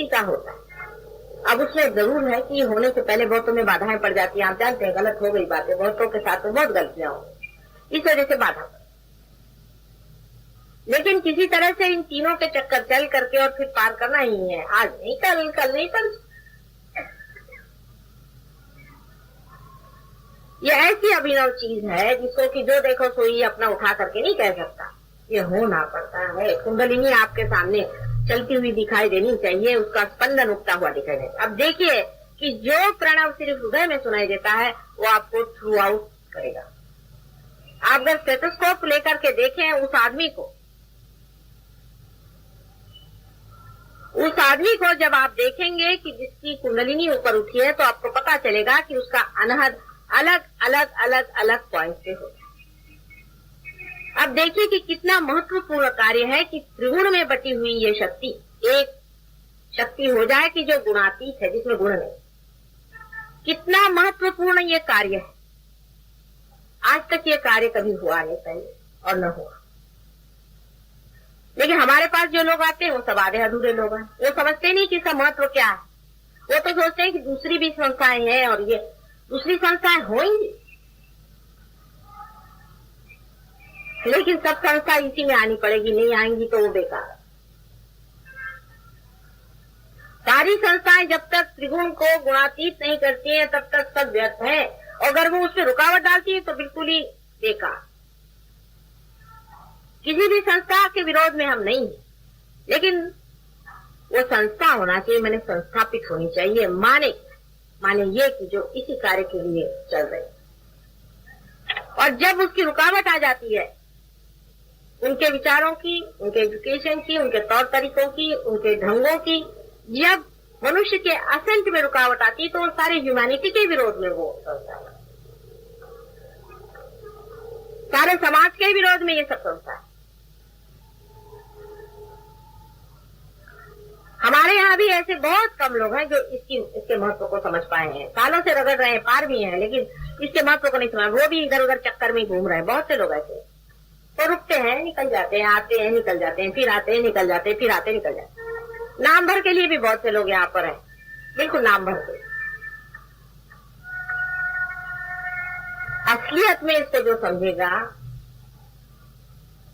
का होता है। अब उसमें जरूर है कि होने से पहले बहुतों में बाधाएं पड़ जाती हैं। आप जानते हैं गलत हो गई बातें, बहुतों के साथ में बहुत गलतियां हो, इस वजह से बाधा। लेकिन किसी तरह से इन तीनों के चक्कर चल करके और फिर पार करना ही है। आज नहीं, कल नहीं, कल। ये ऐसी अभिनव चीज है जिसको कि जो देखो सोई अपना उठा करके नहीं कह सकता। ये होना पड़ता है। कुंडलिनी आपके सामने चलती हुई दिखाई देनी चाहिए, उसका स्पंदन उठता हुआ दिखाई देता। अब देखिए कि जो प्रणव सिर्फ हृदय में सुनाई देता है वो आपको थ्रू आउट करेगा। आप अगर स्टेथोस्कोप लेकर के देखें उस आदमी को जब आप देखेंगे कि जिसकी कुंडलिनी ऊपर उठी है, तो आपको पता चलेगा कि उसका अनहद अलग अलग पॉइंट से हो। अब देखिए कि कितना महत्वपूर्ण कार्य है कि त्रिगुण में बटी हुई ये शक्ति एक शक्ति हो जाए कि जो गुणातीत है, जिसमें गुण नहीं। कितना महत्वपूर्ण ये कार्य है। आज तक ये कार्य कभी हुआ नहीं पहले और न हुआ। लेकिन हमारे पास जो लोग आते हैं वो सब आधे अधूरे लोग हैं। वो समझते नहीं कि इसका महत्व क्या है। वो तो सोचते हैं कि दूसरी भी संस्थाएं हैं और ये दूसरी संस्थाएं होंगी, लेकिन सब संस्था इसी में आनी पड़ेगी। नहीं आएंगी तो वो बेकार। सारी संस्थाएं जब तक त्रिगुण को गुणातीत नहीं करती हैं तब तक सब व्यर्थ है। और अगर वो उसमें रुकावट डालती है तो बिल्कुल ही बेकार। किसी भी संस्था के विरोध में हम नहीं हैं, लेकिन वो संस्था होना चाहिए, मैंने संस्थापित होनी चाहिए, माने ये कि जो इसी कार्य के लिए चल रही। और जब उसकी रुकावट आ जाती है, उनके विचारों की, उनके एजुकेशन की, उनके तौर तरीकों की, उनके ढंगों की, जब मनुष्य के असेंट में रुकावट आती है तो वो सारे ह्यूमैनिटी के विरोध में वो संस्था है। सारे समाज के विरोध में ये सब संस्था है। हमारे यहाँ भी ऐसे बहुत कम लोग हैं जो इसके महत्व को समझ पाए हैं। सालों से रगड़ रहे हैं, पार भी हैं, लेकिन इसके महत्व को नहीं समझ। वो भी इधर उधर चक्कर में घूम रहे हैं। बहुत से लोग ऐसे तो रुकते हैं, निकल जाते हैं, आते हैं, निकल जाते हैं, फिर आते हैं, निकल जाते हैं, फिर आते निकल जाते हैं। नाम भर के लिए भी बहुत से लोग यहाँ पर हैं, बिल्कुल नाम भर के। असलियत में इसको जो समझेगा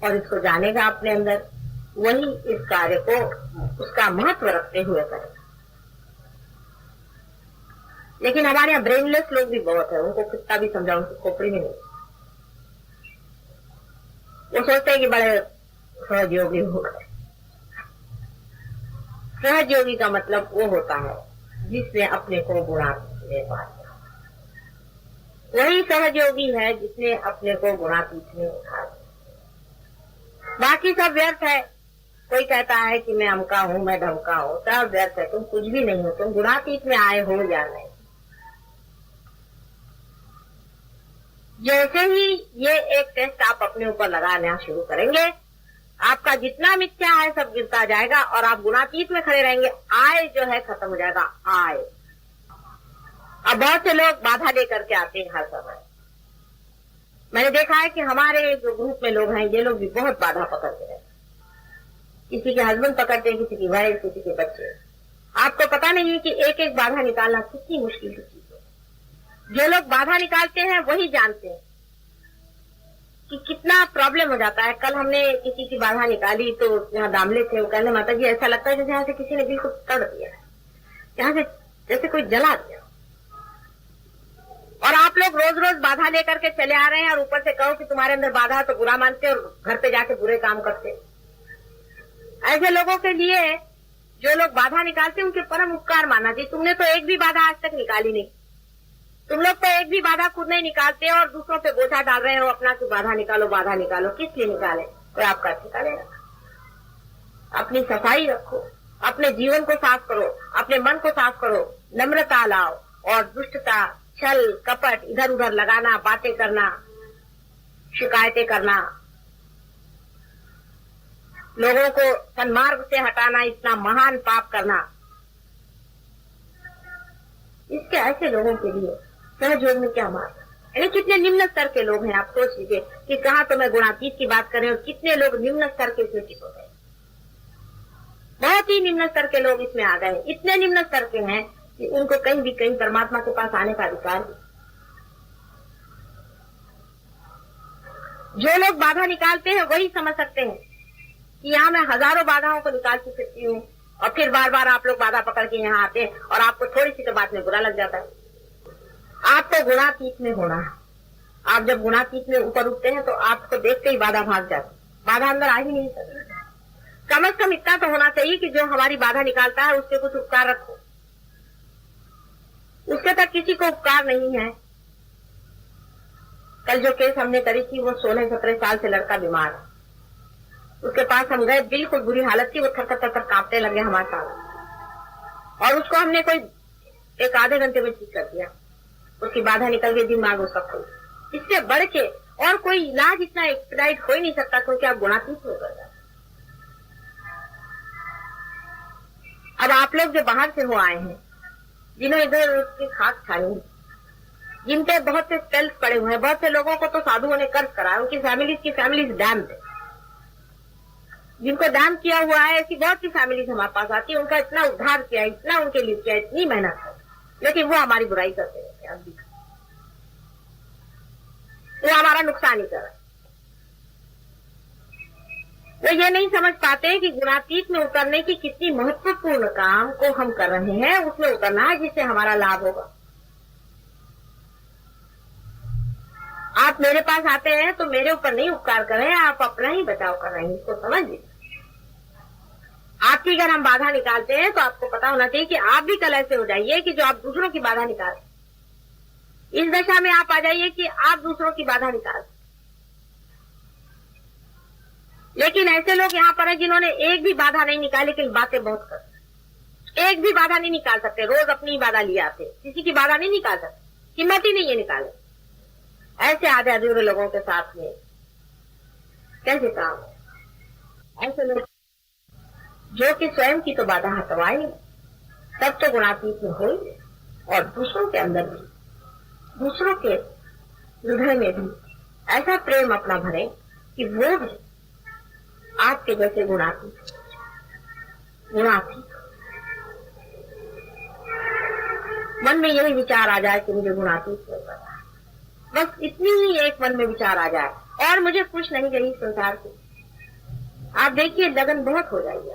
और इसको जानेगा अपने अंदर, वही इस कार्य को उसका महत्व रखते हुए करेगा। लेकिन हमारे यहाँ ब्रेनलेस लोग भी बहुत है। उनको कितना भी समझाओ, उनकी खोपड़ी में नहीं। वो सोचते हैं कि बड़े सहयोगी हो गए। सहयोगी का मतलब वो होता है जिसने अपने को गुणातीत में पा लिया। वही सहयोगी है जिसने अपने को गुणातीत में उठा लिया। बाकी सब व्यर्थ है। कोई कहता है कि मैं अमका हूं, मैं ढमका हूं, सब व्यर्थ है। तुम कुछ भी नहीं हो। तुम गुणातीत में आए हो या नहीं। जैसे ही ये एक टेस्ट आप अपने ऊपर लगाना शुरू करेंगे, आपका जितना मिथ्या है सब गिरता जाएगा और आप गुणातीत में खड़े रहेंगे। आय जो है खत्म हो जाएगा। आय। अब बहुत से लोग बाधा लेकर के आते हैं हर समय। मैंने देखा है कि हमारे जो ग्रुप में लोग हैं, ये लोग भी बहुत बाधा पकड़ते हैं। किसी के हस्बैंड पकड़ते हैं, किसी की वाइफ, किसी के बच्चे। आपको पता नहीं है कि एक एक बाधा निकालना कितनी मुश्किल की चीज है। जो लोग बाधा निकालते हैं वही जानते हैं कि कितना प्रॉब्लम हो जाता है। कल हमने किसी की बाधा निकाली तो यहाँ दामले थे, वो कहने माता जी ऐसा लगता है जैसे यहाँ से किसी ने बिल्कुल तड़ दिया है, यहाँ से जैसे कोई जला दिया। और आप लोग रोज रोज बाधा लेकर के चले आ रहे हैं और ऊपर से कहो कि तुम्हारे अंदर बाधा है तो बुरा मानते और घर पे जाके बुरे काम करते। ऐसे लोगों के लिए जो लोग बाधा निकालते उनके परम उपकार माना चाहिए। तुमने तो एक भी बाधा आज तक निकाली नहीं। तुम लोग तो एक भी बाधा खुद नहीं निकालते और दूसरों पे बोझा डाल रहे हो अपना कि बाधा निकालो, बाधा निकालो। किस लिए निकाले? कोई आपका निकालेगा। अपनी सफाई रखो, अपने जीवन को साफ करो, अपने मन को साफ करो, नम्रता लाओ और दुष्टता, छल, कपट, इधर उधर लगाना, बातें करना, शिकायतें करना, लोगों को सन्मार्ग से हटाना, इतना महान पाप करना, इसके ऐसे लोगों के लिए सहयोग में क्या मार्ग? यानी कितने निम्न स्तर के लोग हैं। आप सोच लीजिए कि कहाँ तो मैं गुणातीत की बात कर रहे हूँ, कितने लोग निम्न स्तर के इसमें चित हो गए। बहुत बहुत ही निम्न स्तर के लोग इसमें आ गए, इतने निम्न स्तर के हैं कि उनको कहीं भी कहीं परमात्मा के पास आने का अधिकार नहीं। जो लोग बाधा निकालते हैं वही समझ सकते हैं कि यहाँ मैं हजारों बाधाओं को निकाल सकती हूँ, और फिर बार बार आप लोग बाधा पकड़ के यहाँ आते हैं और आपको थोड़ी सी तो बात में बुरा लग जाता है। आपको गुणातीत में होना है। आप जब गुणातीत में ऊपर उठते हैं तो आपको देखते ही बाधा भाग जाती, बाधा अंदर आ ही नहीं सकती। कम से कम इतना तो होना चाहिए कि जो हमारी बाधा निकालता है उससे कुछ उपकार रखो। उसके तक किसी को उपकार नहीं है। कल जो केस हमने करी थी वो 16-17 साल से लड़का बीमार, उसके पास हम गए, बिल्कुल बुरी हालत थी, वो थर थर कांपने लगे हमारे साथ, और उसको हमने कोई 1-आधे घंटे में ठीक कर दिया। उसकी बाधा निकल गई, दिमाग उसका खुल। इससे बढ़ के और कोई इलाज इतना एक्सपेडाइट हो ही नहीं सकता, क्योंकि आप गुणातीत हो गए। अब आप लोग जो बाहर से हो आए हैं, जिन्होंने इधर उसकी खाक खाई, जिन पे बहुत से स्पेल्स पड़े हुए हैं, बहुत से लोगों को तो साधुओं ने कर्ज करा, उनकी फैमिलीज डैम्ड है। जिनको डैम किया हुआ है, ऐसी बहुत सी फैमिलीज हमारे पास आती है, उनका इतना उद्धार किया, इतना उनके लिए किया, इतनी मेहनत है, लेकिन वो हमारी बुराई करते रहते हैं। अभी वो हमारा नुकसान ही कर रहा है। वो ये नहीं समझ पाते कि गुणातीत में उतरने की कितनी महत्वपूर्ण काम को हम कर रहे हैं, उसमें उतरना है जिससे हमारा लाभ होगा। आप मेरे पास आते हैं तो मेरे ऊपर नहीं उपकार कर रहे हैं, आप अपना ही बचाव कर रहे हैं, इसको समझ लीजिए। आपकी अगर हम बाधा निकालते हैं तो आपको पता होना चाहिए कि आप भी कल ऐसे हो जाइए कि जो आप दूसरों की बाधा निकाल, इस दशा में आप आ जाइए कि आप दूसरों की बाधा निकाल। लेकिन ऐसे लोग यहाँ पर हैं जिन्होंने एक भी बाधा नहीं निकाली, लेकिन बातें बहुत करते। एक भी बाधा नहीं निकाल सकते, रोज अपनी ही बाधा लिए आते, किसी की बाधा नहीं निकाल सकते, हिम्मत ही नहीं है निकाले। ऐसे आधे अधूरे लोगों के साथ में कैसे काम है? ऐसे लोग जो कि स्वयं की तो बाधा हटवाए, तब तो गुणातीत में हो, और दूसरों के अंदर भी, दूसरों के हृदय में भी ऐसा प्रेम अपना भरे कि वो भी आपके जैसे गुणातीत मन में यही विचार आ जाए कि मुझे गुणातीत हो गया। बस इतनी ही एक मन में विचार आ जाए, और मुझे कुछ नहीं रही संसार से। आप देखिए लगन बहुत हो जाएगी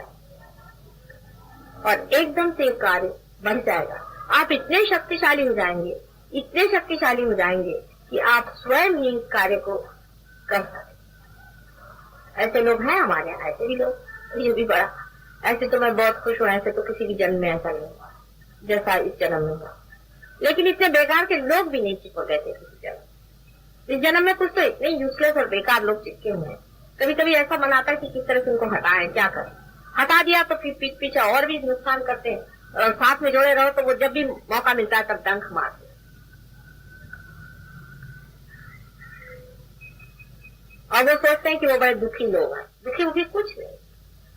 और एकदम से कार्य बढ़ जाएगा। आप इतने शक्तिशाली हो जाएंगे, इतने शक्तिशाली हो जाएंगे कि आप स्वयं ही इस कार्य को कर सकते। ऐसे लोग हैं हमारे यहाँ, ऐसे भी लोग, ये भी बड़ा। ऐसे तो मैं बहुत खुश हूँ, ऐसे तो किसी भी जन्म में ऐसा नहीं हुआ जैसा इस जन्म में हुआ। लेकिन इतने बेकार के लोग भी नहीं चिपक गए थे किसी जन्म। इस जन्म में कुछ तो इतने यूजलेस और बेकार लोग चिपके हुए हैं। कभी कभी ऐसा मन आता है कि किस तरह से उनको हटाएं, क्या करें। हटा दिया तो फिर पीछे और भी नुकसान करते हैं, और साथ में जोड़े रहो तो वो जब भी मौका मिलता है तब डंक मारते हैं। और वो सोचते हैं कि वो बड़े दुखी लोग हैं। दुखी कुछ नहीं,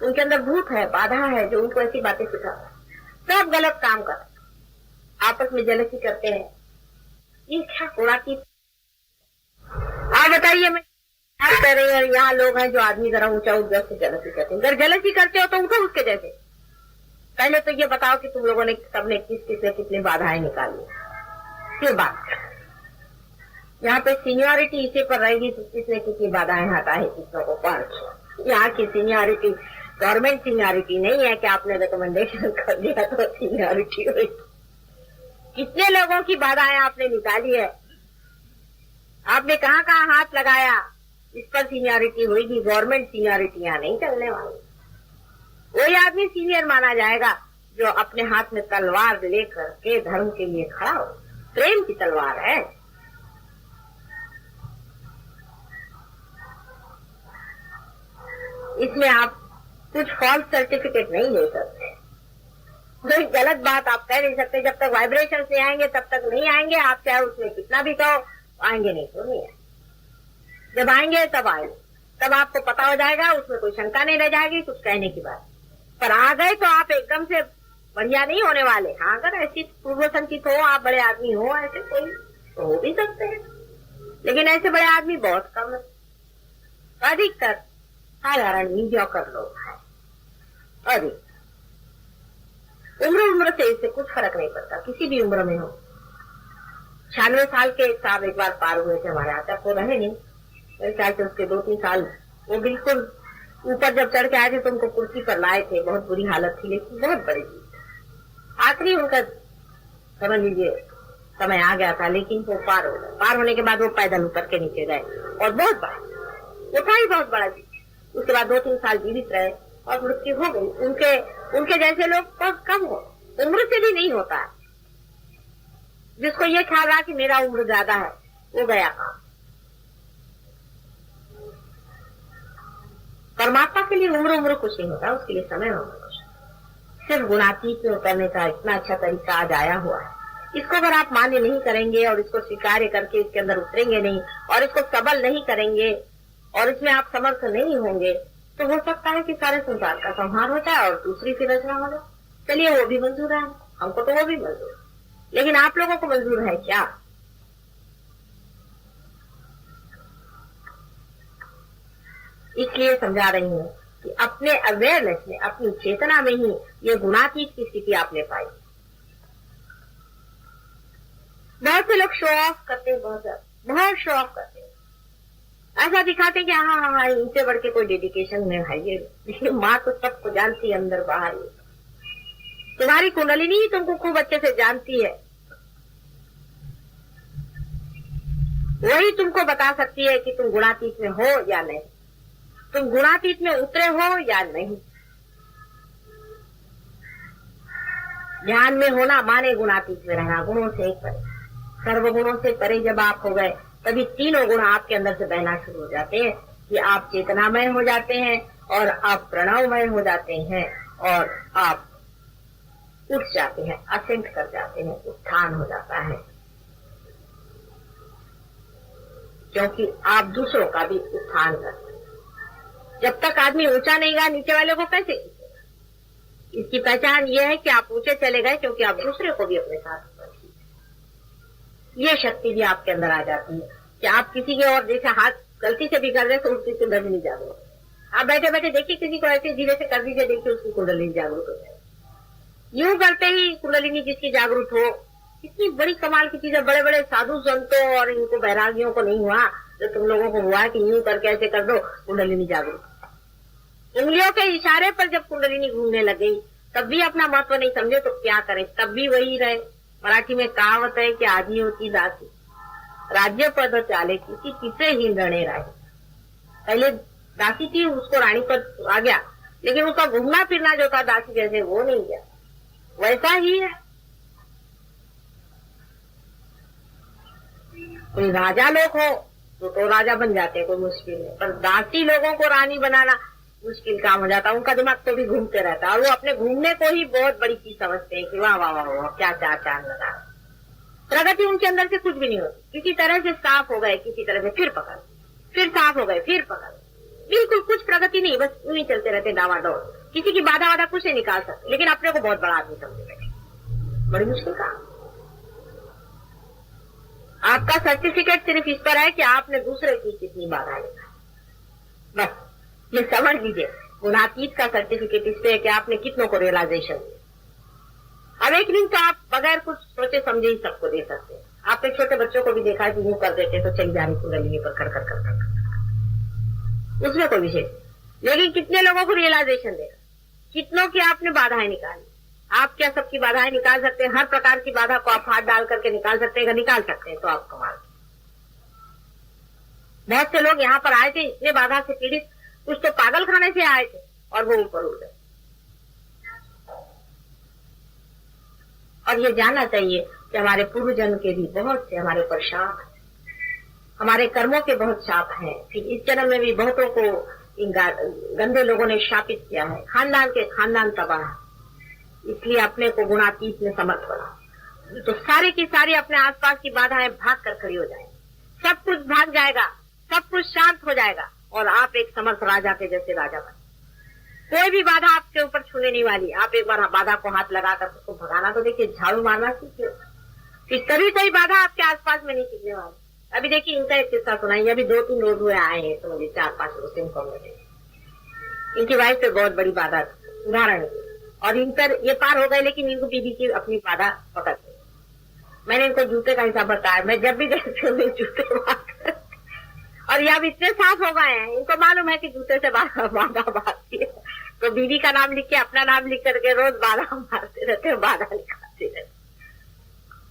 उनके अंदर भूत है, बाधा है जो उनको ऐसी बातें सिखाता है। सब गलत काम कर, आपस में जलसी करते हैं। ये क्या गुणातीत? आप बताइए, मैं कह रही हूँ, यहाँ लोग हैं जो आदमी जरा ऊंचा उठ से जलसी करते हैं। अगर जलसी करते हो तो उठो उसके जैसे। पहले तो ये बताओ कि तुम लोगों ने सबने कितनी बाधाएं निकाली, फिर बात। यहाँ पे सीनियरिटी इसी पर रहेगी, किसने कितनी बाधाएं हटाई, किसनों को पार। यहाँ की सीनियरिटी गवर्नमेंट सीनियरिटी नहीं है कि आपने रिकमेंडेशन कर दिया तो सीनियरिटी हुई। कितने लोगों की बाधाएं आपने निकाली है, आपने कहाँ कहाँ हाथ लगाया, इस पर सीनियरिटी होगी। गवर्नमेंट सीनियरिटी यहाँ नहीं चलने वाली। वही आदमी सीनियर माना जाएगा जो अपने हाथ में तलवार लेकर के धर्म के लिए खड़ा हो। प्रेम की तलवार है। इसमें आप कुछ फॉल्स सर्टिफिकेट नहीं ले सकते, कोई गलत बात आप कह नहीं सकते। जब तक वाइब्रेशन से आएंगे तब तक नहीं आएंगे। आप चाहे उसमें कितना भी कहो, आएंगे नहीं तो नहीं आएंगे। जब आएंगे तब आएंगे, तब आपको पता हो जाएगा, उसमें कोई शंका नहीं रह जाएगी कुछ कहने की बात। पर आ गए तो आप एकदम से बढ़िया नहीं होने वाले। हाँ, अगर ऐसी पूर्व संचित हो, आप बड़े आदमी हो, ऐसे कोई तो हो भी सकते हैं, लेकिन ऐसे बड़े आदमी बहुत कम है। अधिकतर साधारण मीडियोकर लोग हैं। अधिक उम्र से इससे कुछ फर्क नहीं पड़ता, किसी भी उम्र में हो। 96 साल के साहब एक बार पार हुए थे हमारे यहाँ तक, वो रहे नहीं, मेरे ख्याल से उसके 2-3 साल वो बिल्कुल ऊपर जब चढ़ के आए थे तो उनको कुर्सी पर लाए थे, बहुत बुरी हालत थी, लेकिन बहुत बड़ी चीज। आखिरी उनका समझ लीजिए समय आ गया था, लेकिन वो पार हो गए। पार होने के बाद वो पैदल उतर के नीचे गए और बहुत बड़ा वो था ही, बहुत बड़ा चीज। उसके बाद 2-3 साल जीवित रहे और मृत्यु हो गई। उनके जैसे लोग बहुत कम हो, उम्र से भी नहीं होता है। जिसको ये ख्याल रहा कि मेरा उम्र ज्यादा है, वो गया काम। परमात्मा के लिए उम्र कुछ नहीं होता, उसके लिए समय होता है। सिर्फ गुणातीत में उतरने का इतना अच्छा तरीका आज आया हुआ है। इसको अगर आप मान्य नहीं करेंगे और इसको स्वीकार्य करके इसके अंदर उतरेंगे नहीं और इसको सबल नहीं करेंगे और इसमें आप समर्थ नहीं होंगे, तो हो सकता है कि सारे संसार का संहार हो जाए और दूसरी फिर रचना हो जाए। चलिए वो भी मंजूर है, हमको तो वो भी मंजूर है, लेकिन आप लोगों को मंजूर है क्या? इसलिए समझा रही हूं कि अपने अवेयरनेस में, अपनी चेतना में ही ये गुणातीत की स्थिति आपने पाई। बहुत से लोग शो ऑफ करते हैं, बहुत शो ऑफ करते हैं, ऐसा दिखाते हैं कि हाँ इनसे बढ़ के कोई डेडिकेशन में है ये माँ तो सबको जानती है अंदर बाहर। तुम्हारी कुंडलिनी ही तुमको खूब अच्छे से जानती है, वही तुमको बता सकती है कि तुम गुणातीत में हो या नहीं, तुम गुणातीत में उतरे हो या नहीं। ध्यान में होना माने गुणातीत में रहना, गुणों से एक परे, सर्वगुणों से परे जब आप हो गए, तभी तीनों गुण आपके अंदर से बहना शुरू हो जाते हैं कि आप चेतनामय हो जाते हैं और आप प्रणवमय हो जाते हैं और आप उठ जाते हैं, असेंट कर जाते हैं, उत्थान हो जाता है। क्योंकि आप दूसरों का भी उत्थान करते हैं। जब तक आदमी ऊंचा नहीं गया, नीचे वाले को कैसे खींचेगा? इसकी पहचान ये है कि आप ऊंचे चले गए क्योंकि आप दूसरे को भी अपने साथ, ये शक्ति भी आपके अंदर आ जाती है कि आप किसी के और जैसे हाथ गलती से भी कर रहे तो उसकी कुंडलिनी जागरूक हो। आप बैठे बैठे देखिए किसी को ऐसे धीरे से कर दीजिए, देखिए उसकी कुंडलिनी जागरूक हो जाए। यूं करते ही कुंडलिनी जिसकी जागरूक हो, इतनी बड़ी कमाल की चीज है। बड़े बड़े साधु संतों और इनको बैरागियों को नहीं हुआ जो तुम लोगों को हुआ कि यूं करके ऐसे कर दो कुंडलिनी जागरूक। उंगलियों के इशारे पर जब कुंडलिनी घूमने लग गई तब भी अपना महत्व नहीं समझे तो क्या करें, तब भी वही रहे। मराठी में कहावत है कि आधी होती दासी, राज्य पद चाले किसी पिछे ही गणे राही। पहले दासी थी, उसको रानी पद आ गया, लेकिन उसका घूमना फिरना जो था दासी जैसे वो नहीं गया, वैसा ही है। कोई राजा लोग हो तो राजा बन जाते हैं, कोई मुश्किल है, पर दासी लोगों को रानी बनाना मुश्किल काम हो जाता है। उनका दिमाग तो भी घूमते रहता है और वो अपने घूमने को ही बहुत बड़ी चीज समझते हैं कि वाह वाह वाह वाह क्या चार चांद लगा। प्रगति उनके अंदर से कुछ भी नहीं होती। किसी तरह से साफ हो गए, किसी तरह से फिर पकड़, फिर साफ हो गए, फिर पकड़, बिल्कुल कुछ प्रगति नहीं, बस यूं ही चलते रहते डावाडोल। किसी की बाधा वाधा कुछ नहीं निकाल सकते, लेकिन अपने को बहुत बड़ा आदमी समझे बैठे, बड़ी मुश्किल काम। आपका सर्टिफिकेट सिर्फ इस पर है कि आपने दूसरे की कितनी बाधा निकाली, बस ये समझ लीजिए। गुणातीत का सर्टिफिकेट इस पे है कि आपने कितनों को रियलाइजेशन दिया। अब एक दिन तो आप बगैर कुछ सोचे समझे ही सबको दे सकते हैं। आपने छोटे बच्चों को भी देखा है कि यूं कर देते तो चली जा रही कुंडलिनी पर कर कर कर कर, उसमें कोई विशेष। लेकिन कितने लोगों को रियलाइजेशन देगा, कितनों की आपने बाधाएं निकाली। आप क्या सबकी बाधाएं निकाल सकते हैं? हर प्रकार की बाधा को आप हाथ डाल करके निकाल सकते हैं? निकाल सकते हैं तो आप कमाल। बहुत से लोग यहाँ पर आए थे इतने बाधा से पीड़ित, कुछ तो पागल खाने से आए थे और वो ऊपर उड़ गए। और ये जानना चाहिए कि हमारे पूर्व जन्म के भी बहुत से हमारे ऊपर शाप है, हमारे कर्मों के बहुत शाप हैं। फिर इस जन्म में भी बहुतों को इन गंदे लोगों ने शापित किया है, खानदान के खानदान तबाह है। इसलिए अपने को गुणातीत में समर्थ बना तो सारी की सारी अपने आसपास की बाधाएं भाग कर खड़ी हो जाएंगी, सब कुछ भाग जाएगा, सब कुछ शांत हो जाएगा और आप एक समर्थ राजा के जैसे राजा बने। कोई भी बाधा आपके ऊपर छूने नहीं वाली। आप एक बार बाधा को हाथ लगाकर उसको भगाना तो देखिए, झाड़ू मारना सीखिए, फिर कभी बाधा आपके आसपास में नहीं टिकने वाली। अभी देखिए इनका एक किस्सा सुनाइए। अभी 2-3 रोज हुए आए हैं तो मुझे 4-5 मुस्लिम कम्युनिटी, इनकी वाइफ पे बहुत बड़ी बाधा। उदाहरण और इन पर ये पार हो गए, लेकिन इनको बीबी की अपनी बाधा पकड़ गई। मैंने इनको जूते का हिसाब बताया, मैं जब भी देखती हूँ जूते और ये अब इतने साफ हो गए हैं, इनको मालूम है कि जूते से बाधा मारती है, तो बीवी का नाम लिख के अपना नाम लिख करके रोज बाधा मारते रहते, बाधा लिखाते रहते।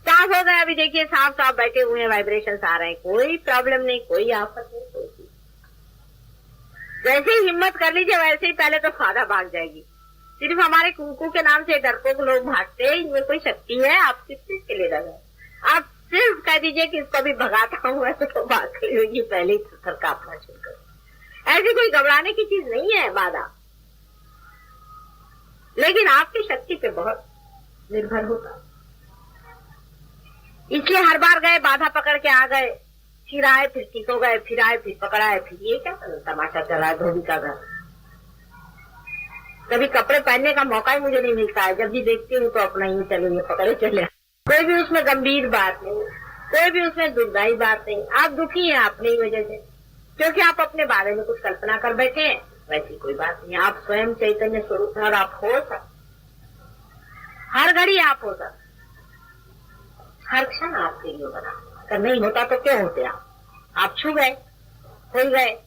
साफ हो गए, अभी देखिए साफ साफ बैठे हुए हैं, वाइब्रेशन आ रहे हैं, कोई प्रॉब्लम नहीं, कोई आफत नहीं, कोई चीज। जैसे ही हिम्मत कर लीजिए वैसे ही पहले तो बाधा भाग जाएगी। सिर्फ हमारे कुंकू के नाम से डरपोक लोग भागते हैं, इनमें कोई शक्ति है? आप किस चीज के लिए डर रहे? आप सिर्फ कह दीजिए कि इसको भी भगाता हूँ मैं, तो भाग खड़ी होगी, पहले ही थर कांपना शुरू कर। ऐसी कोई घबराने की चीज नहीं है बाधा, लेकिन आपकी शक्ति पे बहुत निर्भर होता है। इसलिए हर बार गए, बाधा पकड़ के आ गए, फिर आए, फिर ठीक हो गए, फिर आए, फिर पकड़ाए, फिर ये क्या तमाशा चला है धोबी का घर। कभी कपड़े पहनने का मौका ही मुझे नहीं मिलता है, जब भी देखती हूँ तो अपना ही चले पकड़े चले। कोई भी उसमें गंभीर बात नहीं, कोई भी उसमें दुखदायी बात नहीं। आप दुखी हैं अपनी ही वजह से, क्योंकि आप अपने बारे में कुछ कल्पना कर बैठे हैं, वैसी कोई बात नहीं। आप स्वयं चैतन्य स्वरूप और आप हो सकते, हर घड़ी आप हो सकते, हर क्षण आपके लिए बना। अगर नहीं होता तो क्यों होते आप छू गए, हो गए।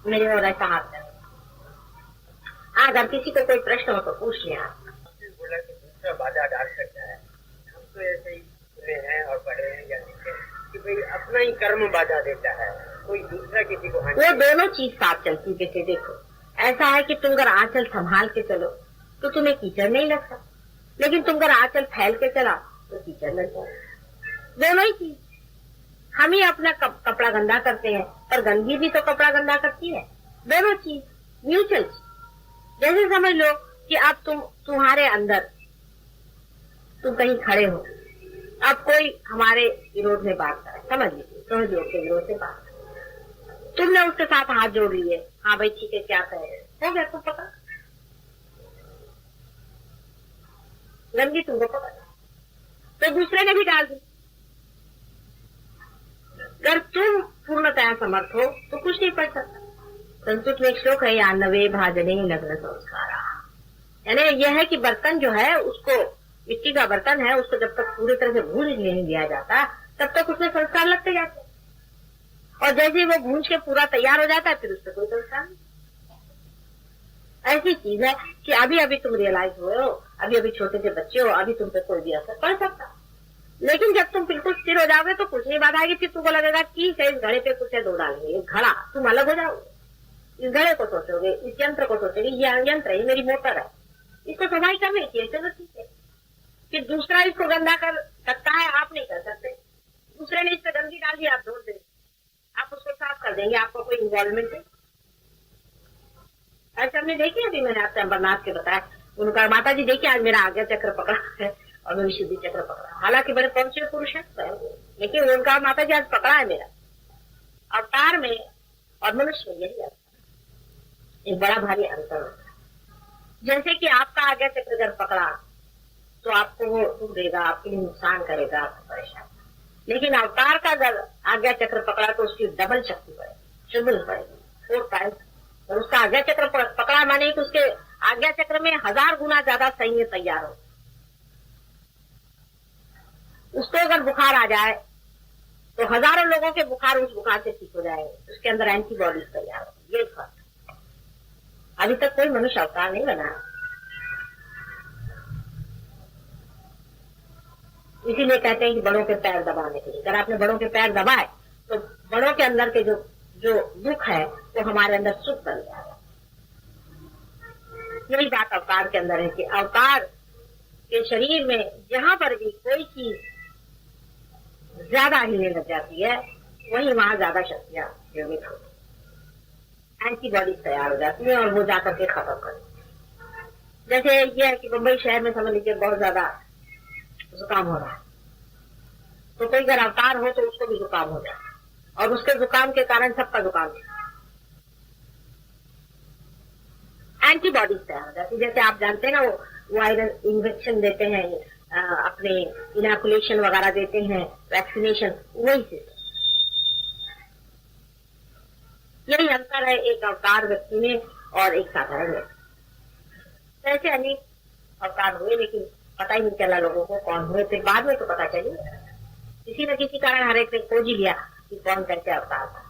मेरे और ऐसा हाथ है। अगर किसी को कोई प्रश्न हो तो पूछ लिया। बोला कि दूसरा बाधा डाल सकता है, हम तो ऐसे ही सुने हैं और पढ़े हैं या लिखे कि भाई अपना ही कर्म बाधा देता है, कोई दूसरा किसी को। वो दोनों चीज साथ चलती। जैसे देखो, ऐसा है कि तुम अगर आंचल संभाल के चलो तो तुम्हें कीचड़ नहीं लगता, लेकिन तुम अगर आंचल फैल के चला तो कीचड़ लग जाए। दोनों ही चीज। हम ही अपना कपड़ा गंदा करते हैं, पर गंदगी भी तो कपड़ा गंदा करती है। दोनों चीज म्यूचुअल चीज। जैसे समझ लो कि अब तुम्हारे अंदर तुम कहीं खड़े हो, अब कोई हमारे विरोध में बात करे, समझ लीजिए सहयोग के विरोध से बात करे, तुमने उसके साथ हाथ जोड़ लिए, हाँ भाई ठीक है, क्या कहे, हो गया, तुम पकड़ गंदगी, तुमको पकड़ तो दूसरे ने भी डाल दी। अगर तुम पूर्णतया समर्थ हो तो कुछ नहीं पड़ सकता। संस्कृत में एक श्लोक है, यान्नवे भाजने लग्न संस्कारा, यानी यह है कि बर्तन जो है उसको, मिट्टी का बर्तन है, उसको जब तक पूरी तरह से भून नहीं दिया जाता तब तक उसमें संस्कार लगते जाते, और जैसे वो भून के पूरा तैयार हो जाता है फिर उससे कोई संस्कार नहीं। ऐसी चीज है कि अभी अभी तुम रियलाइज हुए हो, अभी अभी छोटे से बच्चे हो, अभी तुम पे कोई भी असर पड़ सकता, लेकिन जब तुम बिल्कुल स्थिर हो जाओगे तो कुछ नहीं बाधा आएगी। फिर तुमको लगेगा ठीक है, इस घड़े पे कुछ है, दो डालेंगे, एक घड़ा, तुम अलग हो जाओगे। इस घड़े को सोचोगे, इस यंत्र को सोचोगे, ये यंत्र है, मेरी मोटर है, इसको सफाई करनी चाहिए, चलो ठीक है। फिर दूसरा इसको गंदा कर सकता है, आप नहीं कर सकते। दूसरे ने इस पे गंदगी डाल दी, आप धो देंगे, आप उसको साफ कर देंगे, आपको कोई इन्वॉल्वमेंट है। ऐसे हमने देखी, अभी मैंने आपसे अमरनाथ के बताया, उनका माता जी देखिए आज मेरा आज्ञा चक्र पकड़ा है और मैं विशुद्धि चक्र पकड़ा, हालांकि बड़े पहुंचे पुरुष है, लेकिन उनका माता जी आज पकड़ा है मेरा अवतार में और मनुष्य में। यही एक बड़ा भारी अंतर होता है। जैसे कि आपका आज्ञा चक्र अगर पकड़ा तो आपको वो दुख देगा, आपके लिए नुकसान करेगा, आपको परेशान, लेकिन अवतार का अगर आज्ञा चक्र पकड़ा तो उसकी डबल शक्ति पड़ेगी, ट्रिपल पड़ेगी, 4 टाइम्स। और उसका आज्ञा चक्र पकड़ा माने कि उसके आज्ञा चक्र में 1000 गुना ज्यादा सैन्य तैयार हो। उसको अगर बुखार आ जाए तो हजारों लोगों के बुखार उस बुखार से ठीक हो जाएंगे, उसके अंदर एंटीबॉडीज तैयार हो। ये फर्क। अभी तक कोई मनुष्य अवतार नहीं बना, इसीलिए कहते हैं कि बड़ों के पैर दबाने के लिए। अगर आपने बड़ों के पैर दबाए तो बड़ों के अंदर के जो दुख है वो हमारे अंदर सुख बन जाएगा। यही बात अवतार के अंदर है कि अवतार के शरीर में जहां पर भी कोई चीज ज्यादा हिलने लग जाती है वहीं वहां ज्यादा शक्तियां निर्मित होती, एंटीबॉडीज तैयार हो जाती है और वो जाकर के खत्म करती है। जैसे ये है कि मुंबई शहर में समझ लीजिए बहुत ज्यादा जुकाम हो रहा है, तो कोई अगर अवतार हो तो उसको भी जुकाम हो जाए, और उसके जुकाम के कारण सबका जुकाम एंटीबॉडीज तैयार हो जाती है। जैसे आप जानते हैं ना, वो वायरल इंजेक्शन देते हैं, अपने इनोकुलेशन वगैरह देते हैं, वैक्सीनेशन, वही सिस्टम। यही अंतर है एक अवतार व्यक्ति में और एक साधारण व्यक्ति। ऐसे अनेक अवतार हुए लेकिन पता ही नहीं चला लोगों को कौन हुए, फिर बाद में तो पता चली, किसी न किसी कारण हर एक ने खोज ही लिया कि कौन करके अवतार था।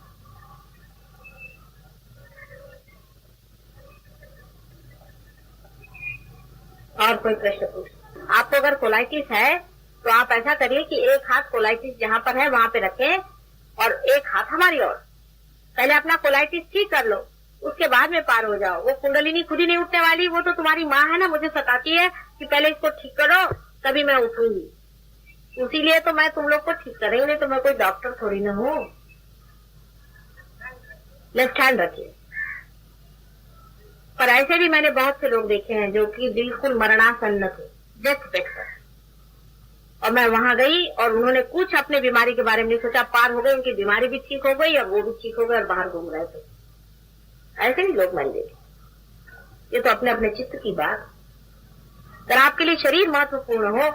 और कोई प्रश्न पूछ, आपको अगर कोलाइटिस है तो आप ऐसा करिए कि एक हाथ कोलाइटिस जहां पर है वहां पे रखें और एक हाथ हमारी ओर। पहले अपना कोलाइटिस ठीक कर लो, उसके बाद में पार हो जाओ। वो कुंडलिनी खुद ही नहीं उठने वाली, वो तो तुम्हारी माँ है ना, मुझे सताती है कि पहले इसको ठीक करो तभी मैं उठूंगी। इसीलिए तो मैं तुम लोग को ठीक करेंगे, नहीं तो मैं कोई डॉक्टर थोड़ी ना हूँ। लेफ्ट हैंड रखिए। पर ऐसे भी मैंने बहुत से लोग देखे हैं जो कि बिल्कुल मरणासन्न थे, डेथ बेड पर, और मैं वहां गई और उन्होंने कुछ अपने बीमारी के बारे में नहीं सोचा, पार हो गई, उनकी बीमारी भी ठीक हो गई और वो भी ठीक हो गए और बाहर घूम रहे थे। ऐसे भी लोग मैंने देखे। ये तो अपने अपने चित्त की बात। अगर आपके लिए शरीर महत्वपूर्ण हो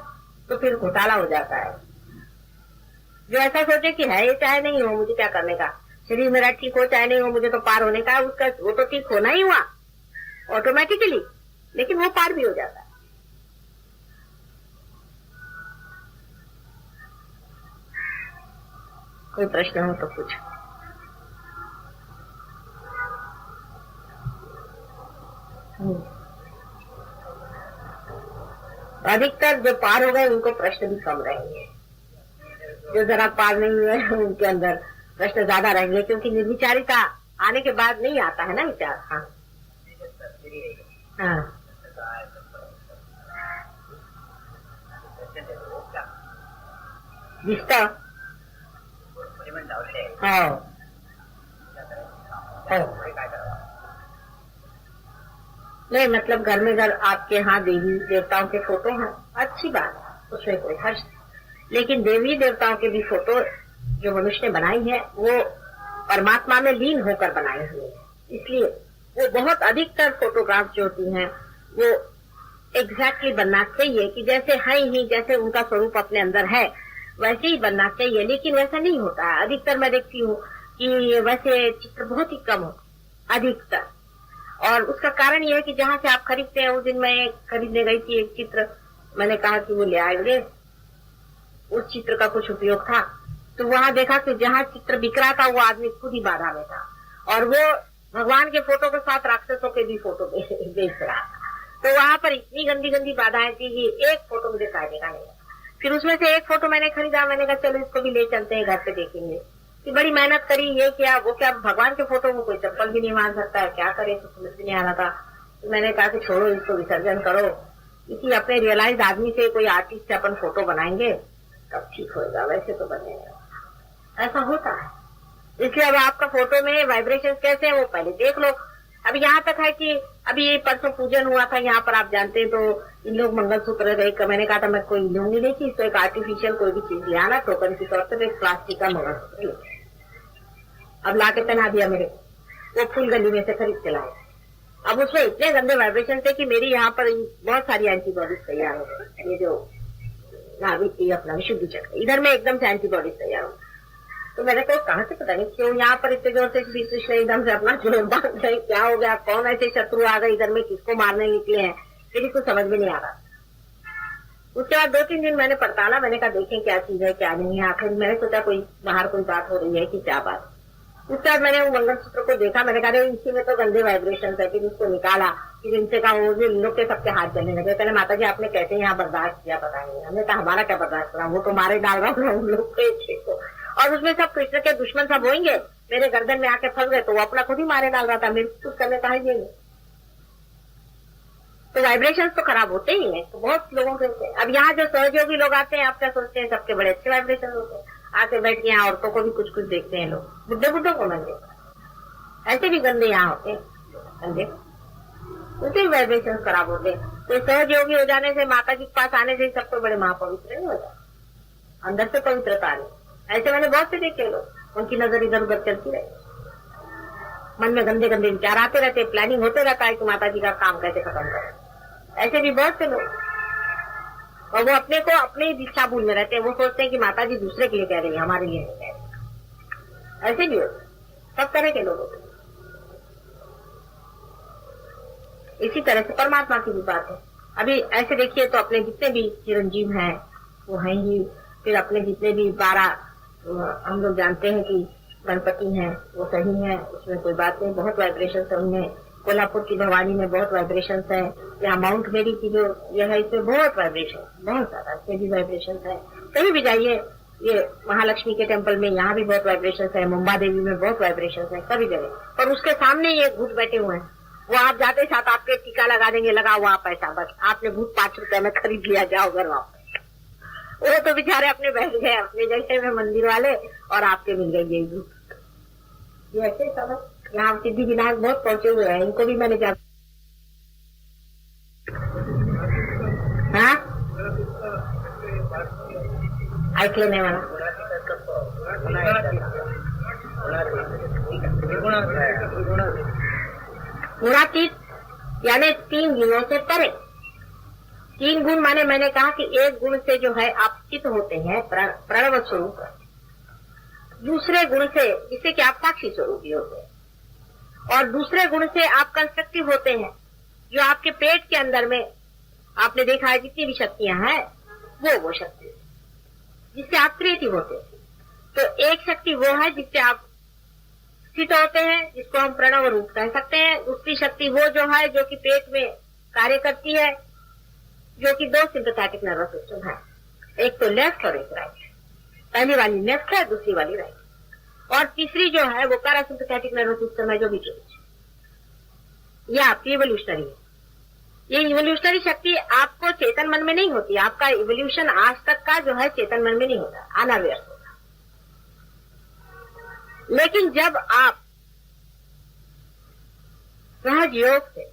तो फिर घोटाला हो जाता है। जो ऐसा सोचे कि है ये चाहे नहीं हो, मुझे क्या करने का, शरीर मेरा ठीक हो चाहे नहीं हो, मुझे तो पार होने का, उसका वो तो ठीक होना ही हुआ ऑटोमेटिकली, लेकिन वो पार भी हो जाता है। कोई प्रश्न हो तो पूछो। अधिकतर जो पार हो गए उनको प्रश्न भी कम रहेंगे, जो जरा पार नहीं हुए उनके अंदर प्रश्न ज्यादा रहेंगे, क्योंकि निर्विचारिता आने के बाद नहीं आता है ना विचार। हाँ हाँ दिसत नहीं, मतलब घर में अगर आपके यहाँ देवी देवताओं के फोटो हैं, अच्छी बात है, उसमें कोई हर्ष नहीं। लेकिन देवी देवताओं के भी फोटो जो मनुष्य ने बनाई है वो परमात्मा में लीन होकर बनाई हुई है, इसलिए वो बहुत अधिकतर फोटोग्राफ जो होती हैं वो एग्जैक्टली बनना चाहिए कि जैसे है ही, जैसे उनका स्वरूप अपने अंदर है वैसे ही बनना चाहिए। लेकिन वैसा नहीं होता है। अधिकतर मैं देखती हूँ कि वैसे चित्र बहुत ही कम हो, अधिकतर। और उसका कारण ये है कि जहाँ से आप खरीदते हैं, उस दिन मैं खरीदने गई थी एक चित्र, मैंने कहा कि वो ले आएंगे, उस चित्र का कुछ उपयोग था, तो वहां देखा कि जहाँ चित्र बिक रहा था वो आदमी खुद ही बाधा में था और वो भगवान के फोटो के साथ राक्षसों के भी फोटो बेच रहा था। तो वहां पर इतनी गंदी गंदी बाधाएं थी कि एक फोटो मुझे कायदे का नहीं। फिर उसमें से एक फोटो मैंने खरीदा, मैंने कहा चलो इसको भी ले चलते हैं, घर पे देखेंगे। कि बड़ी मेहनत करी, ये क्या वो क्या, भगवान के फोटो में कोई चप्पल भी नहीं मार सकता है, क्या करे, तो समझ भी नहीं आ रहा था। तो मैंने कहा कि छोड़ो इसको, विसर्जन करो। इसी अपने रियलाइज आदमी से, कोई आर्टिस्ट से अपन फोटो बनाएंगे तब ठीक होगा, वैसे तो बनेगा। ऐसा होता है। इसलिए अब आपका फोटो में वाइब्रेशन कैसे है वो पहले देख लो। अब यहाँ तक है कि अभी ये परसों पूजन हुआ था यहाँ पर, आप जानते हैं, तो इन लोग मंगलसूत्र गए, मैंने कहा था मैं कोई लूंगी नहीं थी, तो एक आर्टिफिशियल कोई भी चीज ले आना, टोकन के तौर पर एक प्लास्टिक का मंगलसूत्र ले। अब लाके पहना दिया मेरे को, वो फूल गली में से खरीद के लाए। अब उसमें इतने गंदे वाइब्रेशन थे कि मेरी यहाँ पर बहुत सारी एंटीबॉडीज तैयार हो गई। ये जो नाभिक थी अपना विशुद्ध चक्र, इधर में एकदम से एंटीबॉडीज तैयार हो। तो मेरे को कहाँ से पता नहीं क्यों यहाँ पर इतने जोर से श्री कृष्ण एकदम से अपना जोर बांध गए, क्या हो गया, कौन ऐसे शत्रु आ गए इधर में, किसको मारने निकले हैं, फिर कुछ समझ में नहीं आ रहा। उसके बाद 2-3 दिन मैंने पड़ताला, मैंने कहा देखें क्या चीज है क्या नहीं है। आखिर मैंने सोचा कोई बाहर कोई बात हो रही है कि क्या बात। उसके बाद मैंने वो मंगलसूत्र को देखा, मैंने कहा इसी में तो गंदे वाइब्रेशन है। फिर उसको निकाला, फिर इनसे कहा, वो इन लोग के सबके हाथ जलने लगे। पहले माता जी आपने कैसे यहाँ बर्दाश्त किया बताएंगे। हमने कहा हमारा क्या बर्दाश्त करा, वो तो मारे डाल रहा हूँ उन लोग को, और उसमें सब कृष्ण के दुश्मन सब होंगे, मेरे गर्दन में आके फंस गए, तो वो अपना खुद ही मारे डाल रहा था, मेरे कुछ करने का ही नहीं। तो वाइब्रेशन तो खराब होते ही हैं, तो बहुत लोगों के होते हैं। अब यहाँ जो सहयोगी लोग आते हैं, आप क्या सोचते हैं सबके बड़े अच्छे वाइब्रेशन होते हैं, आके बैठ के यहाँ औरतों को भी कुछ कुछ देखते हैं लोग, बुढ़े बुढ़ों को मैं देखता, ऐसे भी गंदे यहाँ होते हैं, गंदे उनके भी वाइब्रेशन खराब होते हैं। तो सहयोगी हो जाने से, माता जी के पास आने से सबको बड़े महापवित्र नहीं हो जाते, अंदर से पवित्रता नहीं। ऐसे मैंने बहुत से देखे लोग, उनकी नजर इधर उधर चलती रही, मन में गंदे गंदे विचार आते रहते, प्लानिंग होते रहता है कि माता जी का काम कैसे खत्म करें। ऐसे भी बहुत से लोग, और वो अपने को अपने ही दीक्षा भूल में रहते हैं, वो सोचते हैं कि माता जी दूसरे के लिए कह रही है, हमारे लिए नहीं कह रही। ऐसे भी होते, सब तरह के लोग होते। इसी तरह से परमात्मा की भी बात है। अभी ऐसे देखिए तो अपने जितने भी चिरंजीव हैं वो हैं ही, फिर अपने जितने भी 12 हम लोग जानते हैं कि गणपति हैं वो सही है, उसमें कोई बात नहीं, बहुत वाइब्रेशन है उनमें। कोल्हापुर की भवानी में बहुत वाइब्रेशन है, यहाँ माउंट मेरी की जो यह है इसमें बहुत वाइब्रेशन, बहुत ज्यादा इसमें भी वाइब्रेशन है। कहीं भी जाइए, ये महालक्ष्मी के टेम्पल में यहाँ भी बहुत वाइब्रेशन है, मुंबा देवी में बहुत वाइब्रेशन है, सभी जगह। और उसके सामने ये भूत बैठे हुए हैं, वो आप जाते साथ आपके टीका लगा देंगे, लगा हुआ पैसा, बस आपने भूत 5 रुपए में खरीद लिया, जाओ घर वापस। वो तो बेचारे अपने बैठ गए अपने जगह में मंदिर वाले, और आपके मिल गए यही भूत। ये ऐसे सब यहाँ सिद्धि विनायक बहुत पहुंचे हुए हैं, इनको भी मैंने जान। हाँ ऐकलं नाही मला। गुणातीत यानी 3 गुणों से परे। 3 गुण माने मैंने कहा कि एक गुण से जो है आप चित होते हैं प्रणव स्वरूप, दूसरे गुण से जिससे कि आप साक्षी स्वरूप भी होते हैं, और दूसरे गुण से आप कंस्ट्रक्टिव होते हैं, जो आपके पेट के अंदर में आपने देखा है जितनी भी शक्तियां हैं वो शक्ति जिससे आप क्रिएटिव होते हैं। तो एक शक्ति वो है जिससे आप स्थित होते हैं, जिसको हम प्रणव रूप कह सकते हैं। दूसरी शक्ति वो जो है जो कि पेट में कार्य करती है, जो कि 2 सिंपैथेटिक नर्वस सिस्टम है, एक तो लेफ्ट और एक राइट। पहली वाली लेफ्ट है, दूसरी वाली राइट, और तीसरी जो है वो पैरासिम्पैथेटिक नर्वस सिस्टम है, जो भी ये आपकी इवोल्यूशनरी है। ये इवोल्यूशनरी शक्ति आपको चेतन मन में नहीं होती, आपका इवोल्यूशन आज तक का जो है चेतन मन में नहीं होता, अनअवेयर होता। लेकिन जब आप सहज योग से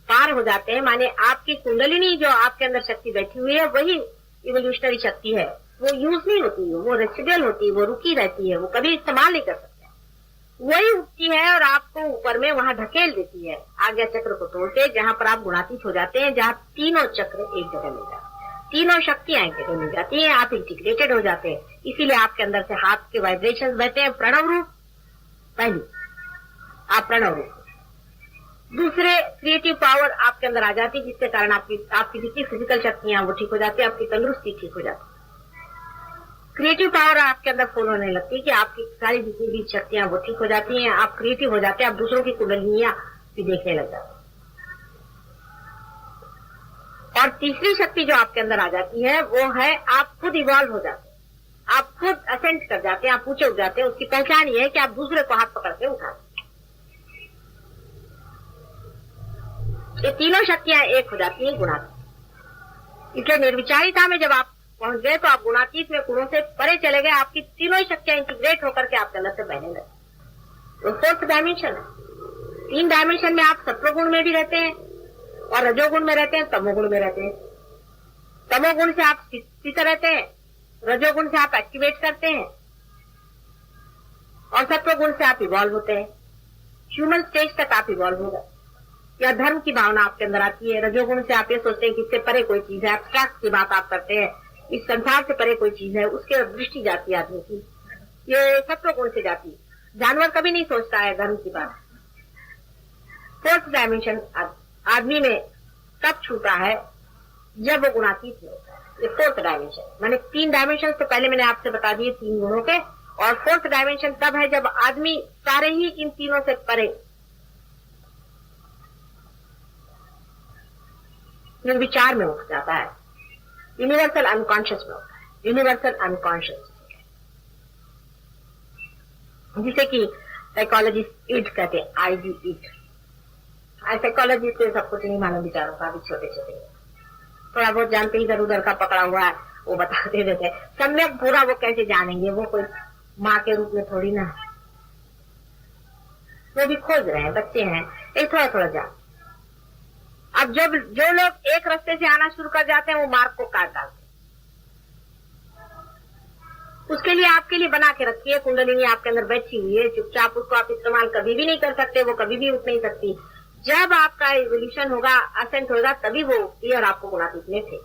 पार हो जाते हैं, माने आपकी कुंडलिनी जो आपके अंदर शक्ति बैठी हुई है वही इवोल्यूशनरी शक्ति है, वो यूज नहीं होती है, वो रेसिडुअल होती है, वो रुकी रहती है, वो कभी इस्तेमाल नहीं कर सकते। वही उठती है और आपको ऊपर में वहां ढकेल देती है, आज्ञा चक्र को तोड़ते, जहां पर आप गुणातीत हो जाते हैं, जहां तीनों चक्र एक जगह मिल जाते हैं, तीनों शक्तियां एक जगह मिल जाती हैं, आप इंटीग्रेटेड हो जाते हैं। इसीलिए आपके अंदर से हाथ के वाइब्रेशन बहते हैं प्रणव रूप। पहली आप प्रणव रूप, दूसरे क्रिएटिव पावर आपके अंदर आ जाती है, जिसके कारण आपकी जितनी फिजिकल शक्तियां वो ठीक हो जाती है, आपकी तंदुरुस्ती ठीक हो जाती है। क्रिएटिव पावर आपके अंदर फॉल होने लगती है कि आपकी सारी जितनी भी शक्तियां वो ठीक हो जाती हैं, आप क्रिएटिव हो जाते हैं, आप दूसरों की कुंडलिनियां भी देखने लग जाते हैं। और तीसरी शक्ति जो आपके अंदर आ जाती है वो है आप खुद इवॉल्व हो जाते हैं, आप खुद असेंट कर जाते हैं, आप ऊंचे उठ जाते हैं। उसकी पहचान ये है कि आप दूसरे को हाथ पकड़ के उठाते हैं। ये तीनों शक्तियां एक हो जाती हैं गुणातीत। इसलिए निर्विचारिता में जब आप पहुंच गए तो आप गुणातीत में गुणों से परे चले गए, आपकी तीनों ही शक्तियां इंटीग्रेट होकर के आपके अंदर से बहने लगे। तो 4th डायमेंशन है। 3 डायमेंशन में आप सत्वगुण में भी रहते हैं और रजोगुण में रहते हैं, तमोगुण में रहते हैं। तमोगुण से आप स्थित रहते हैं, रजोगुण से आप एक्टिवेट करते हैं, और सत्वगुण से आप इवॉल्व होते हैं। ह्यूमन स्टेज तक आप इवॉल्व हो गए, या धर्म की भावना आपके अंदर आती है। रजोगुण से आप ये सोचते हैं कि इससे परे कोई चीज है, एब्स्ट्रैक्ट की बात आप करते हैं, इस संसार से परे कोई चीज है, उसके दृष्टि जाती है आदमी की। ये सत्वगुण से जाती है। जानवर कभी नहीं सोचता है धर्म की बात। 4th डायमेंशन आदमी में तब छूता है जब वो गुणातीत में होता है। ये 4th डायमेंशन माने 3 डायमेंशन तो पहले मैंने आपसे बता दिए 3 गुणों के, और 4th डायमेंशन तब है जब आदमी सारे ही इन तीनों से परे निर्विचार में उठ जाता है, यूनिवर्सल अनकॉन्शियस में होता है। यूनिवर्सल अनकॉन्शियस जिसे कि साइकोलॉजिस्ट इट कहते हैं, आईडी इट। साइकोलॉजिस्ट को सब कुछ नहीं मालूम बेचारों का, भी छोटे छोटे थोड़ा बहुत जानते ही, इधर उधर का पकड़ा हुआ है वो बताते रहते हैं। सम्यक पूरा वो कैसे जानेंगे, वो कोई माँ के रूप में थोड़ी ना, वो भी खोज रहे हैं, बच्चे हैं, एक थोड़ा थोड़ा जान। अब जब जो लोग एक रास्ते से आना शुरू कर जाते हैं वो मार्ग को काट डालते हैं। उसके लिए आपके लिए बना के रखी है कुंडलिनी, आपके अंदर बैठी हुई है, चुपचाप उसको आप इस्तेमाल कभी भी नहीं कर सकते, वो कभी भी उठ नहीं सकती। जब आपका इवोल्यूशन होगा, असेंट होगा, तभी वो उठती है और आपको गुणातीत में थे।